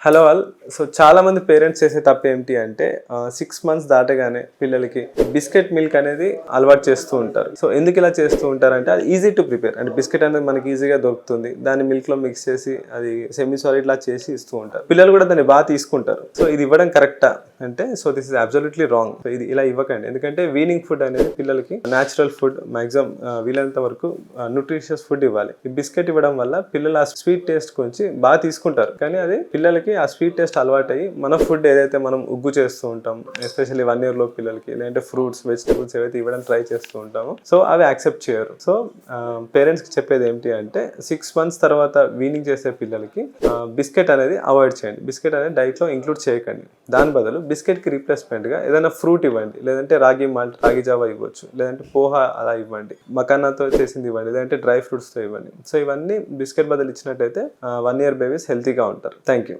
Hello all. So చాలా మంది parents చేసే తప్పు ఏంటి అంటే 6 months దాటగానే పిల్లలకి బిస్కెట్ మిల్క్ అనేది అలవాటు చేస్తూ ఉంటారు. సో ఎందుకు ఇలా చేస్తూ ఉంటారంటే అది ఈజీ టు ప్రిపేర్. అంటే బిస్కెట్ అనేది మనకి ఈజీగా దొరుకుతుంది, దాన్ని మిల్క్ లో మిక్స్ చేసి అది సెమీ సాలిడ్ లా చేసి ఇస్తూ ఉంటారు. పిల్లలు కూడా దాన్ని బాగా తీసుకుంటారు. సో ఇది ఇవ్వడం కరెక్టా అంటే so this is absolutely wrong. So ఇది ఇలా ఇవ్వకండి, ఎందుకంటే వీనింగ్ ఫుడ్ అనేది పిల్లలకి న్యాచురల్ ఫుడ్ మాక్సిమం వీలైనంత వరకు న్యూట్రిషియస్ ఫుడ్ ఇవ్వాలి. ఈ బిస్కెట్ ఇవ్వడం వల్ల పిల్లలు ఆ స్వీట్ టేస్ట్ గురించి బాగా తీసుకుంటారు, కానీ అది పిల్లలకి ఆ స్వీట్ టేస్ట్ అలవాటు అయ్యి మన ఫుడ్ ఏదైతే మనం ఉగ్గు చేస్తూ ఉంటాం, ఎస్పెషల్లీ 1 year లో పిల్లలకి, లేదంటే ఫ్రూట్స్ వెజిటబుల్స్ ఏవైతే ఇవ్వడం ట్రై చేస్తూ ఉంటామో సో అవి యాక్సెప్ట్ చేయరు. సో పేరెంట్స్కి చెప్పేది ఏంటి అంటే 6 months తర్వాత వీనింగ్ చేసే పిల్లలకి బిస్కెట్ అనేది అవాయిడ్ చేయండి. బిస్కెట్ అనేది డైట్లో ఇంక్లూడ్ చేయకండి. దాని బదులు బిస్కెట్కి రీప్లేస్మెంట్గా ఏదైనా ఫ్రూట్ ఇవ్వండి, లేదంటే రాగి మాల్ట్, రాగి జావా ఇవ్వచ్చు, లేదంటే పోహా అలా ఇవ్వండి, మకానాతో చేసింది ఇవ్వండి, లేదంటే డ్రై ఫ్రూట్స్తో ఇవ్వండి. సో ఇవన్నీ బిస్కెట్ బదులు ఇచ్చినట్టయితే 1 year బేబీస్ హెల్తీగా ఉంటారు. Thank you.